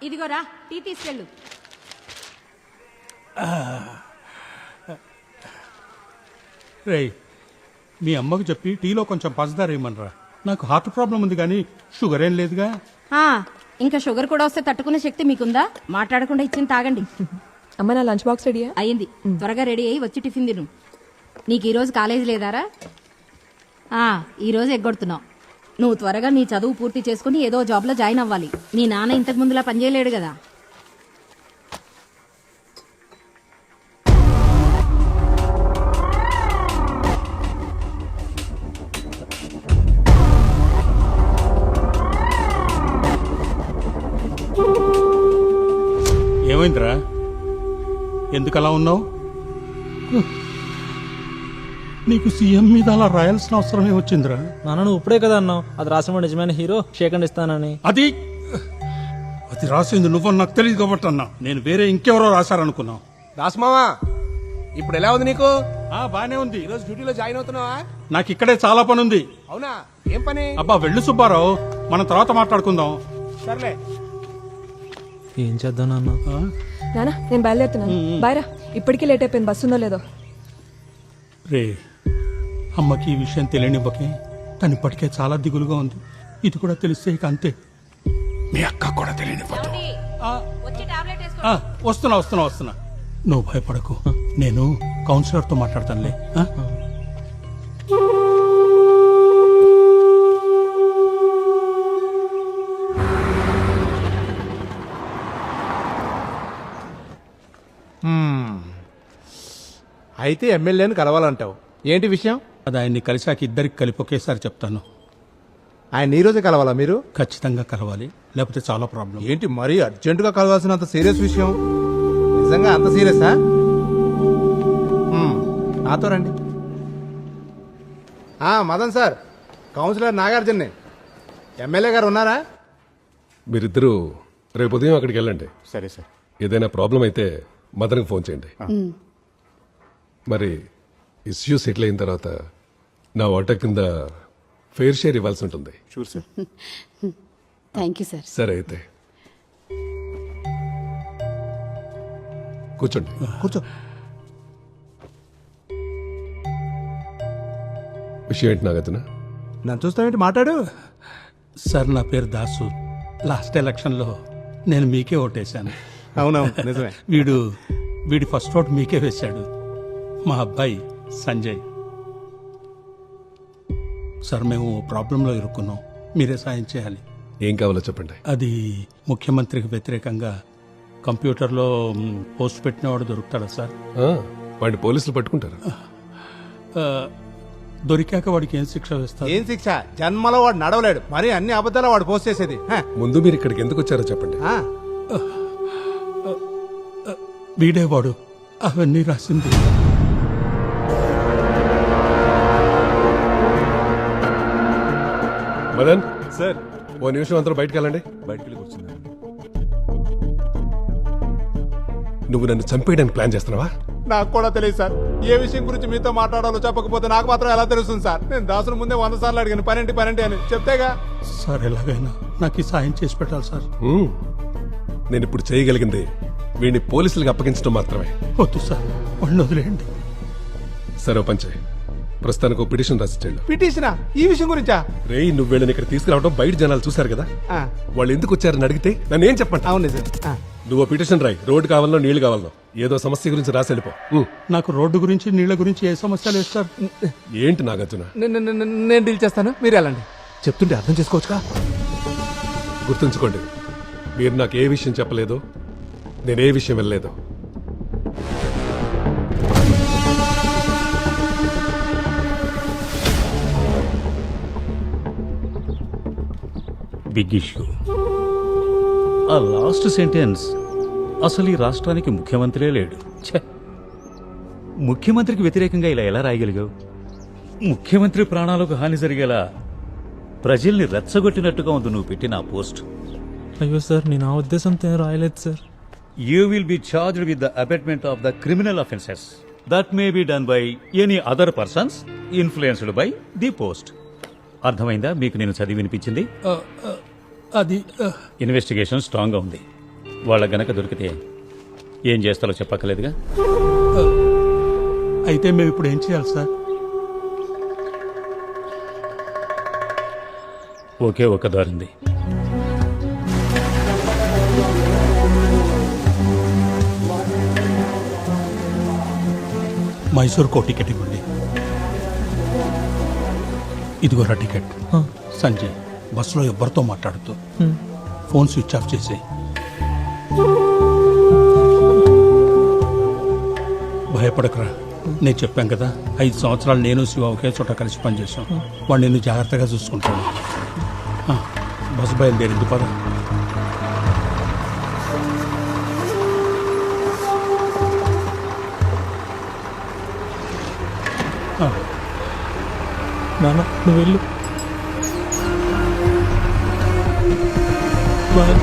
ఇదిగోరా టీ తీసుకెళ్ళు. రేయ్, మీ అమ్మకు చెప్పి టీలో కొంచెం పంచదార ఇవ్వమనరా. నాకు హార్ట్ ప్రాబ్లం ఉంది కానీ షుగర్ ఏం లేదుగా. ఇంకా షుగర్ కూడా వస్తే తట్టుకునే శక్తి మీకుందా? మాట్లాడకుండా ఇచ్చింది తాగండి. అమ్మ, నా లంచ్ బాక్స్ రెడీయా? అయ్యింది. త్వరగా రెడీ అయ్యి వచ్చి టిఫిన్ తిను. నీకు ఈరోజు కాలేజీ లేదారా? ఈరోజు ఎగ్గొడుతున్నావు. నువ్వు త్వరగా నీ చదువు పూర్తి చేసుకుని ఏదో జాబ్లో జాయిన్ అవ్వాలి. నీ నాన్న ఇంతకు ముందులా పనిచేయలేడు కదా. ఏమైందిరా? ఎందుకు అలా ఉన్నావు? నీకు సీఎం మీద అలా రాయాల్సిన అవసరమే వచ్చిందిరా. నాన్న, నువ్వు ఇప్పుడే కదా అన్నావు అది రాసిన నిజమైన హీరో షేకండ్ ఇస్తానని. అది రాసింది నువ్వు నాకు తెలియదు కాబట్టి అన్నా. నేను వేరే ఇంకెవరో రాశారనుకున్నావు. దాసమావా, ఇప్పుడు ఎలా ఉంది నీకు? బానే ఉంది. ఈరోజు డ్యూటీలో జాయిన్ అవుతున్నావా? నాకు ఇక్కడే చాలా పని ఉంది. అవునా? ఏం పని? అబ్బా వెళ్ళు సుబ్బారావు, మనం తర్వాత మాట్లాడుకుందాం. సర్లే. ఏం చేద్దాం నాన్న? నానా, నేను బయలుదేరుతున్నాను. బాయ్ రా. ఇప్పటికీ లేట్ అయిపోయింది. బస్సు ఉందో లేదో. రే, అమ్మకి ఈ విషయం తెలియనివ్వకే. తను ఇప్పటికే చాలా దిగులుగా ఉంది. ఇది కూడా తెలిస్తే ఇక అంతే. మీ అక్క కూడా తెలియనివ్వదు. వస్తున్నా. నువ్వు భయపడకు, నేను కౌన్సిలర్తో మాట్లాడతానులే. అయితే ఎమ్మెల్యేని కలవాలంటావు. ఏంటి విషయం? అది ఆయన్ని కలిసాక ఇద్దరికి కలిపి ఒకేసారి చెప్తాను. ఆయన ఈ రోజే కలవాలా మీరు? ఖచ్చితంగా కలవాలి, లేకపోతే చాలా ప్రాబ్లం. ఏంటి మరీ అర్జెంటుగా కలవాల్సినంత సీరియస్ విషయం? నిజంగా అంత సీరియసా? నాతో రండి. మదన్ సార్, కౌన్సిలర్ నాగార్జునే. ఎమ్మెల్యే గారు ఉన్నారా? మీరిద్దరూ రేపు ఉదయం అక్కడికి వెళ్ళండి. సరే సార్. ఏదైనా ప్రాబ్లం అయితే మదన్కి ఫోన్ చేయండి. మరి ఇష్యూ సెటిల్ అయిన తర్వాత నా వాటా కింద ఫెయిర్ షేర్ ఇవ్వాల్సి ఉంటుంది. Sure sir. Thank you sir. సరే అయితే కూర్చోండి. కూర్చో. విషయం ఏంటి నాగతన? నన్ను చూస్తావేంటి? మాట్లాడు. సార్, నా పేరు దాసు. లాస్ట్ ఎలక్షన్లో నేను మీకే ఓటేశాను. అవునవును, నిజమే. వీడి ఫస్ట్ ఓట్ మీకే వేశాడు, మా అబ్బాయి సంజయ్. సార్, మేము ప్రాబ్లంలో ఇరుక్కున్నాం, మీరే సాయం చేయాలి. ఏం కావాలో చెప్పండి. అది ముఖ్యమంత్రికి వ్యతిరేకంగా కంప్యూటర్లో పోస్ట్ పెట్టినవాడు దొరుకుతాడా సార్? వాడిని పోలీసులు పట్టుకుంటారు. దొరికాక వాడికి ఏం శిక్ష వేస్తారు? ఏం శిక్ష? జన్మలో వాడు నడవలేడు. మరి అన్ని అబద్ధాలు వాడు పోస్ట్ చేసేది. ముందు మీరు ఇక్కడికి ఎందుకు వచ్చారో చెప్పండి. వీడేవాడు అవన్నీ రాసింది. మదన్ సార్, ఓ నిమిషం అందరూ బయటకు వెళ్ళండి. బయటికి కూర్చున్నాను. నువ్వు నన్ను చంపేయడానికి ప్లాన్ చేస్తున్నావా? నాకు కూడా తెలియదు సార్. ఏ విషయం గురించి మీతో మాట్లాడాలో చెప్పకపోతే నాకు మాత్రం ఎలా తెలుస్తుంది సార్? నేను దాసును ముందే 100 సార్లు అడిగాను పనేంటి అని చెప్తేగా. సార్, ఎలాగైనా నాకు ఈ సాయం చేసి పెట్టాలి సార్. నేను ఇప్పుడు చేయగలిగింది వీడిని పోలీసులకు అప్పగించడం మాత్రమే. వద్దు సార్, వాళ్ళు వదిలేయండి. సరే, పంచే. ప్రస్తుతానికి ఒక పిటిషన్ రాసిచ్చాడు. పిటిషనా? ఈ విషయం గురించా? రేయ్, నువ్వు వీళ్ళని ఇక్కడ తీసుకురావడం బయట జనాలు చూశారు కదా. వాళ్ళు ఎందుకు వచ్చారని అడిగితే నన్ను ఏం చెప్పండి. అవును నిజం. నువ్వు పిటిషన్ రాయి. రోడ్డు కావాలనో నీళ్లు కావాలనో ఏదో సమస్య గురించి రాసి వెళ్ళిపో. నాకు రోడ్డు గురించి నీళ్ల గురించి ఏ సమస్య లేదు సార్. ఏంటి నాగార్జున? నేను డీల్ చేస్తాను, మీరు వెళ్ళండి. చెప్తుంటే అర్థం చేసుకోవచ్చుగా. గుర్తుంచుకోండి, మీరు నాకు ఏ విషయం చెప్పలేదు, నేనే విషయం వెళ్ళలేదు. Big issue. ఆ లాస్ట్ సెంటెన్స్ అసలు ఈ రాష్ట్రానికి ముఖ్యమంత్రే లేడు. ముఖ్యమంత్రికి వ్యతిరేకంగా ఇలా ఎలా రాయగలిగావు? ముఖ్యమంత్రి ప్రాణాలకు హాని జరిగేలా ప్రజల్ని రెచ్చగొట్టినట్టుగా ఉంది నువ్వు పెట్టిన పోస్ట్. అయ్యో సార్, నేను ఆ ఉద్దేశంతో రాయలేదు sir. You will be charged with the abatement of the criminal offences that may be done by any other persons influenced by the post. అర్థమైందా మీకు నేను చదివి వినిపించింది? అది ఇన్వెస్టిగేషన్ స్ట్రాంగ్ గా ఉంది. వాళ్ళ గనక దొరికితే ఏం చేస్తారో చెప్పక్కర్లేదుగా. అయితే మేము ఇప్పుడు ఏం చేయాలి సార్? ఒకే ఒక దారింది. మైసూర్కో టికెట్ ఇవ్వండి. ఇదిగోరా టికెట్. సంజయ్, బస్సులో ఎవ్వరితో మాట్లాడుతూ ఫోన్ స్విచ్ ఆఫ్ చేసి. భయపడకరా, నేను చెప్పాను కదా, 5 సంవత్సరాలు నేను శివ ఒకే చోట కలిసి పనిచేసాం. వాడు నిన్ను జాగ్రత్తగా చూసుకుంటాడు. బస్సు బయలుదేరింది, పద. నాన్న నువ్వు వెళ్ళు. బాయ్.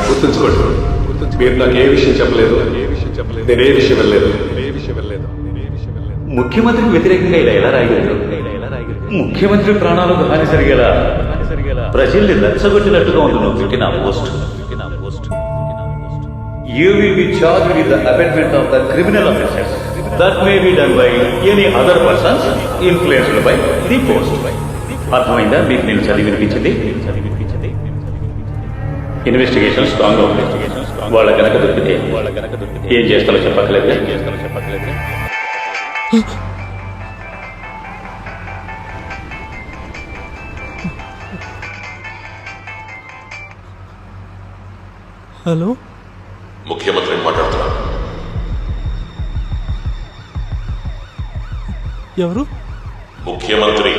గుర్తుంచుకోండి, మీరు నాకు ఏ విషయం చెప్పలేదు, నేను ఏ విషయం వెళ్ళలేదు. ముఖ్యమంత్రికి వ్యతిరేకంగా ఇలా ఎలా రాయగలరు? ముఖ్యమంత్రి ప్రాణాలకు హాని జరిగేలా ప్రజల్ని రెచ్చగొట్టినట్టుగా ఉంది నువ్వు పెట్టిన post. You will be charged with the abatement of the criminal offences that may be done by any other persons influenced by the post. అర్థమైందా? మీకు నేను చదివి వినిపించింది. ఇన్వెస్టిగేషన్ స్ట్రాంగ్ గా ఉంది. వాళ్ళ గనక దొరికితే ఏం చేస్తారో చెప్పక్కర్లేదు. హలో, ముఖ్యమంత్రిని మాట్లాడుతున్నాను. ఎవరు? ముఖ్యమంత్రి.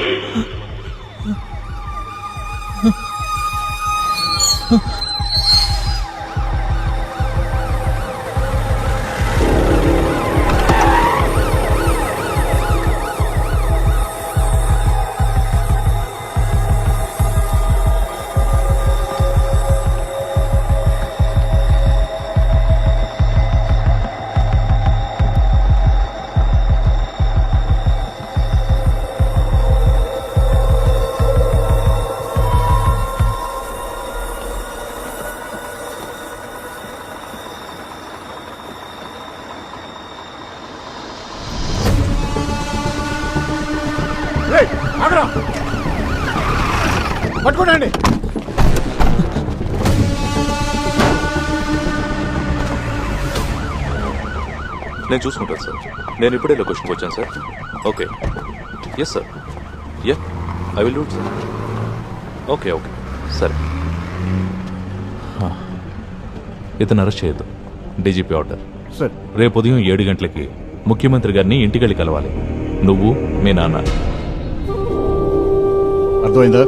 పట్టుకోండి. నేను చూసుకుంటాను సార్. నేను ఇప్పుడే లొకేషన్కి వచ్చాను sir. Okay, yes sir. Yeah, I will do it sir. Okay okay సరే. ఇతను అరెస్ట్ చేయొద్దు. DGP order. సార్, రేపు ఉదయం 7 గంటలకి ముఖ్యమంత్రి గారిని ఇంటికెళ్ళి కలవాలి. నువ్వు, మీ నాన్న. అర్థమైందా?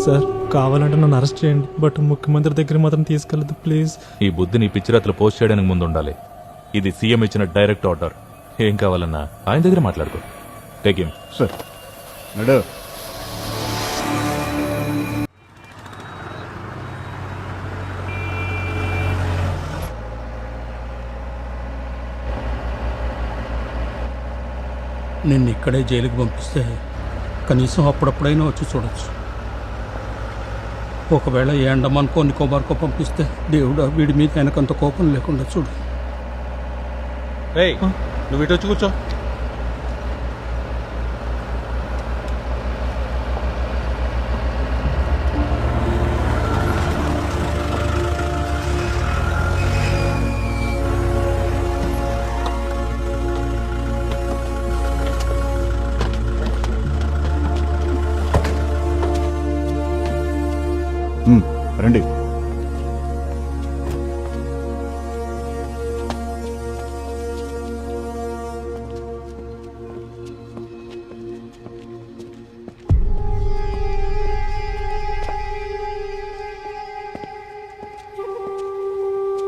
సార్, కావాలంటే నన్ను అరెస్ట్ చేయండి, బట్ ముఖ్యమంత్రి దగ్గర మాత్రం తీసుకెళ్ళదు ప్లీజ్. ఈ బుద్ధిని పిచ్చిరాత్రులు పోస్ట్ చేయడానికి ముందు ఉండాలి. ఇది సీఎం ఇచ్చిన డైరెక్ట్ ఆర్డర్. ఏం కావాలన్నా ఆయన దగ్గర మాట్లాడుకో. Take him. సార్, నడు. నిన్ను ఇక్కడే జైలుకి పంపిస్తే కనీసం అప్పుడప్పుడైనా వచ్చి చూడొచ్చు. ఒకవేళ ఏ అండమాన్కో నికోబార్కో పంపిస్తే దేవుడా వీడి మీద ఆయనకంత కోపం లేకుండా చూడు. నువ్వు ఇటు వచ్చి కూర్చో. రండి.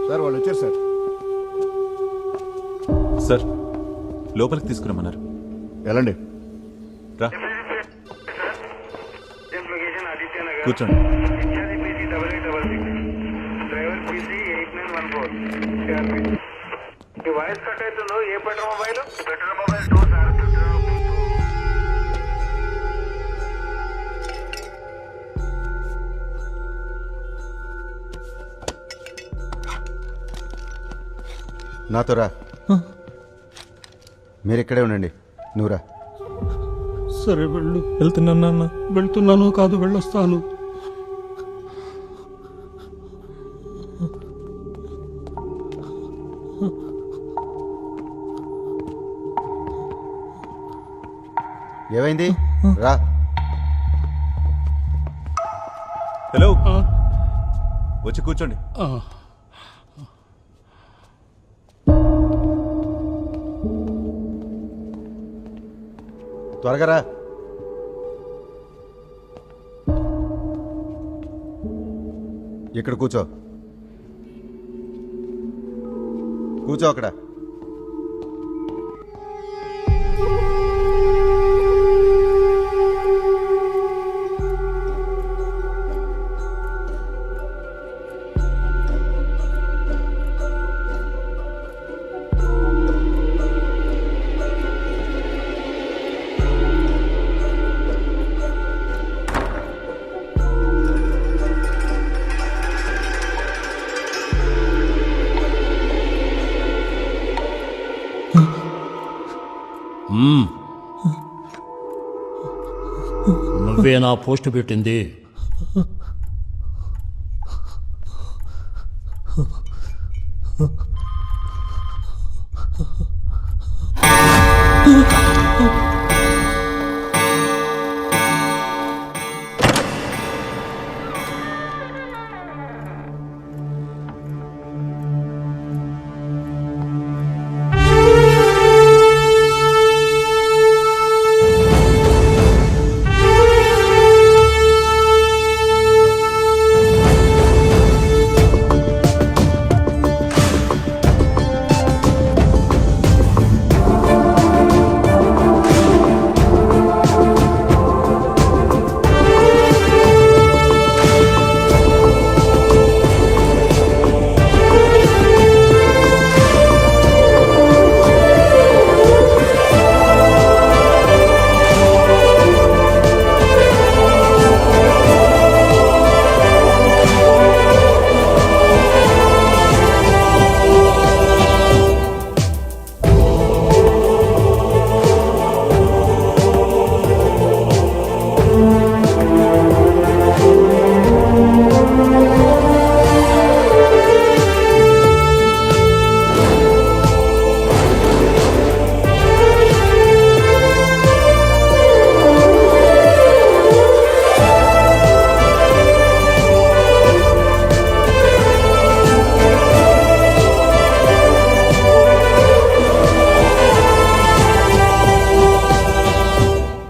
సార్ వాళ్ళు వచ్చారు సార్. సార్ లోపలికి తీసుకురమ్మన్నారు. వెళ్ళండి. రా కూర్చోండి. వాయిస్ కట్ అవుతుందో ఏ పెట్రోల్ మొబైల్ నాతో రా. మీరు ఇక్కడే ఉండండి. నువ్వు రా. సరే వెళ్ళు. వెళ్తున్నాను నాన్న. వెళ్తున్నాను కాదు, వెళ్ళొస్తాను. ఏమైంది? రా. హలో వచ్చి కూర్చోండి. ఆ, త్వరగా రా. ఇక్కడ కూర్చో. కూర్చో అక్కడ. నువ్వే నా పోస్ట్ పెట్టింది.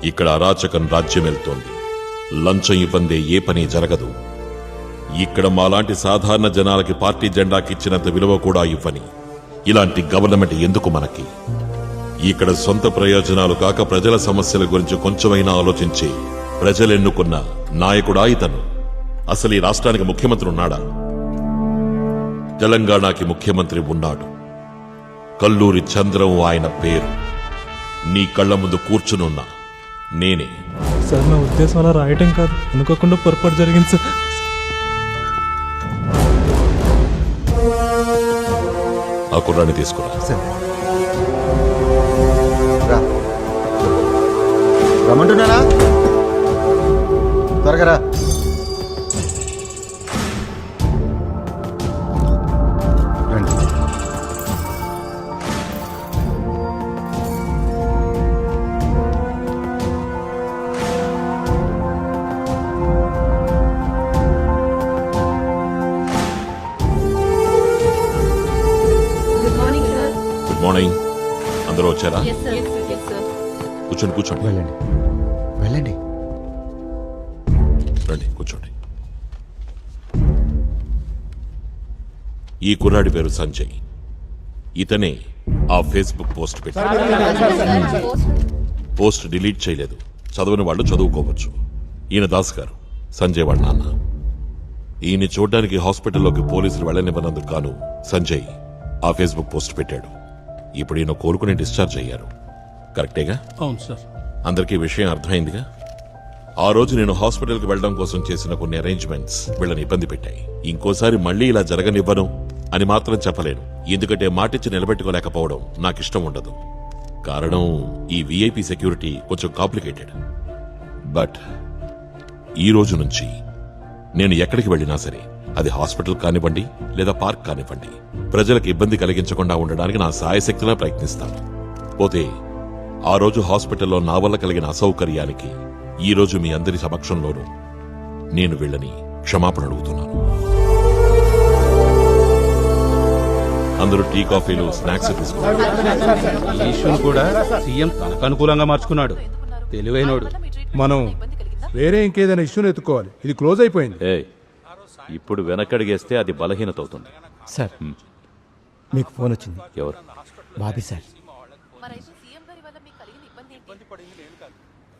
ఇక్కడ అరాచకం రాజ్యమెళ్తోంది. లంచం ఇవ్వందే ఏ పని జరగదు. ఇక్కడ మాలాంటి సాధారణ జనాలకి పార్టీ జెండాకిచ్చినంత విలువ కూడా ఇవ్వని ఇలాంటి గవర్నమెంట్ ఎందుకు మనకి? ఇక్కడ సొంత ప్రయోజనాలు కాక ప్రజల సమస్యల గురించి కొంచెమైనా ఆలోచించి ప్రజలెన్నుకున్న నాయకుడా ఇతను? అసలు ఈ రాష్ట్రానికి ముఖ్యమంత్రి ఉన్నాడా? తెలంగాణకి ముఖ్యమంత్రి ఉన్నాడు. కల్లూరి చంద్రం ఆయన పేరు. నీ కళ్ల ముందు కూర్చునున్నా నేనే. సార్ నా ఉద్దేశం అలా రాయటం కాదు, అనుకోకుండా పొరపాటు జరిగింది సార్. ఆ కుర్రాన్ని తీసుకురా. రా. రమ్మంటున్నానా? త్వరగా రా. రండి. మార్నింగ్. అందరూ వచ్చారా? కూర్చోండి కూర్చోండి. వెళ్ళండి వెళ్ళండి. రండి కూర్చోండి. ఈ కుర్రాడి పేరు సంజయ్. ఇతనే ఆ ఫేస్బుక్ పోస్ట్ పెట్టాడు. పోస్ట్ డిలీట్ చేయలేదు. చదవని వాళ్ళు చదువుకోవచ్చు. ఈయన దాస్ గారు, సంజయ్ వాళ్ళ నాన్న. ఈయన్ని చూడ్డానికి హాస్పిటల్లోకి పోలీసులు వెళ్ళనివ్వనందుకు గాను సంజయ్ ఆ ఫేస్బుక్ పోస్ట్ పెట్టాడు. ఇప్పుడు ఈయన కోలుకుని డిశ్చార్జ్ అయ్యారు. కరెక్టేగా? అవును సార్. అందరికీ విషయం అర్థమైందిగా? ఆ రోజు నేను హాస్పిటల్కి వెళ్ళడం కోసం చేసిన కొన్ని అరేంజ్మెంట్స్ వీళ్ళని ఇబ్బంది పెట్టాయి. ఇంకోసారి మళ్ళీ ఇలా జరగనివ్వను అని మాత్రం చెప్పలేను. ఎందుకంటే మాటిచ్చి నిలబెట్టుకోలేకపోవడం నాకిష్టం ఉండదు. కారణం ఈ విఐపి సెక్యూరిటీ కొంచెం కాంప్లికేటెడ్. బట్ ఈ రోజు నుంచి నేను ఎక్కడికి వెళ్ళినా సరే, అది హాస్పిటల్ కానివ్వండి లేదా పార్క్ కానివ్వండి, ప్రజలకు ఇబ్బంది కలిగించకుండా ఉండడానికి నా సాయశక్తిలా ప్రయత్నిస్తాను. పోతే ఆ రోజు హాస్పిటల్లో నా వల్ల కలిగిన అసౌకర్యానికి ఈ రోజు మీ అందరి సమక్షంలోనూ నేను వీళ్ళని క్షమాపణ అడుగుతున్నాను. అందరూ టీ, కాఫీలు, స్నాక్స్ తీసుకున్నారు. ఈ ఇష్యూని కూడా సీఎం తనకు అనుకూలంగా మార్చుకున్నాడు. తెలివైనోడు. మనం వేరే ఇంకేదైనా ఇష్యూని ఎత్తుకోవాలి. ఇది క్లోజ్ అయిపోయింది. ఇప్పుడు వెనకడిగేస్తే అది బలహీనత అవుతుంది. సార్ మీకు ఫోన్ వచ్చింది. ఎవరు? బాబీ సార్.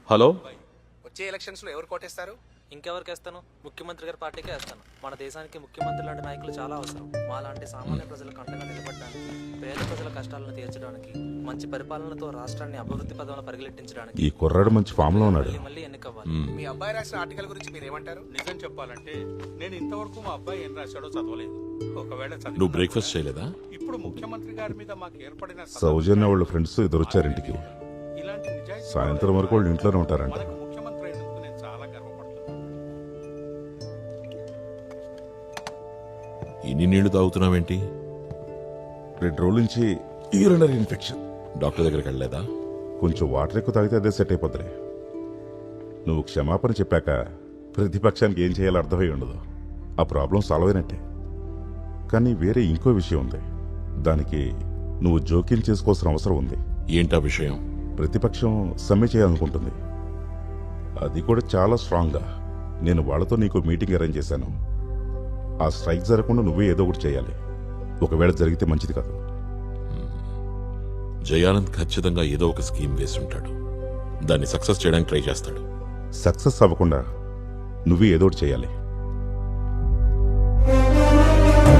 హలో. వచ్చే ఎలక్షన్స్ లో ఎవరు కోటేస్తారు? ఇంకెవరికి వేస్తాను? ముఖ్యమంత్రి గారి పార్టీకే వేస్తాను. మన దేశానికి ముఖ్యమంత్రి లాంటి నాయకులు చాలా అవసరం. మా లాంటి సామాన్య ప్రజలకు అండగా నిలబడడానికి, పేద ప్రజల కష్టాలను తీర్చడానికి, మంచి పరిపాలనతో రాష్ట్రాన్ని అభివృద్ధి పదంలో పరిగెట్టించడానికి ఈ కుర్రాడు మంచి ఫామ్ లో ఉన్నాడు. మళ్ళీ ఎన్నికవ్వాలి. మీ అబ్బాయి రాసిన ఆర్టికల్ గురించి మీరు ఏమంటారు? నిజం చెప్పాలంటే నేను ఇంతవరకు మా అబ్బాయి ఏం రాశాడో చదవలేదు. ఒకవేళ నువ్వు బ్రేక్ఫాస్ట్ చేయలేదా? ఇప్పుడు ముఖ్యమంత్రి గారి మీద మాకు ఏర్పడిన సౌజన్య వాళ్ళ ఫ్రెండ్స్ ఇద్దరు వచ్చారు ఇంటికి. ఇలాంటి నిజాయితీ సాయంత్రం వరకు వాళ్ళు ఇంట్లోనే ఉంటారంట. మనకు ముఖ్యమంత్రి అయినందుకు నేను చాలా గర్వపడుతున్నాను. ఇన్ని నీళ్లు తాగుతున్నావేంటి? 2 రోజుల నుంచి యూరినరీ ఇన్ఫెక్షన్. డాక్టర్ దగ్గరికి వెళ్ళలేదా? కొంచెం వాటర్ ఎక్కువ తాగితే అదే సెట్ అయిపోద్ది. నువ్వు క్షమాపణ చెప్పాక ప్రతిపక్షానికి ఏం చేయాలో అర్థమై ఉండదు. ఆ ప్రాబ్లం సాల్వ్ అయినట్టే. కానీ వేరే ఇంకో విషయం ఉంది. దానికి నువ్వు జోక్యం చేసుకోవాల్సిన అవసరం ఉంది. ఏంటా విషయం? ప్రతిపక్షం సమ్మె చేయాలనుకుంటుంది. అది కూడా చాలా స్ట్రాంగ్గా. నేను వాళ్ళతో నీకు మీటింగ్ అరేంజ్ చేశాను. ఆ స్ట్రైక్ జరగకుండా నువ్వే ఏదో ఒకటి చేయాలి. ఒకవేళ జరిగితే మంచిది కాదు. జయానంద్ ఖచ్చితంగా ఏదో ఒక స్కీమ్ వేసి ఉంటాడు. దాన్ని సక్సెస్ చేయడానికి ట్రై చేస్తాడు. సక్సెస్ అవ్వకుండా నువ్వే ఏదో ఒకటి చేయాలి.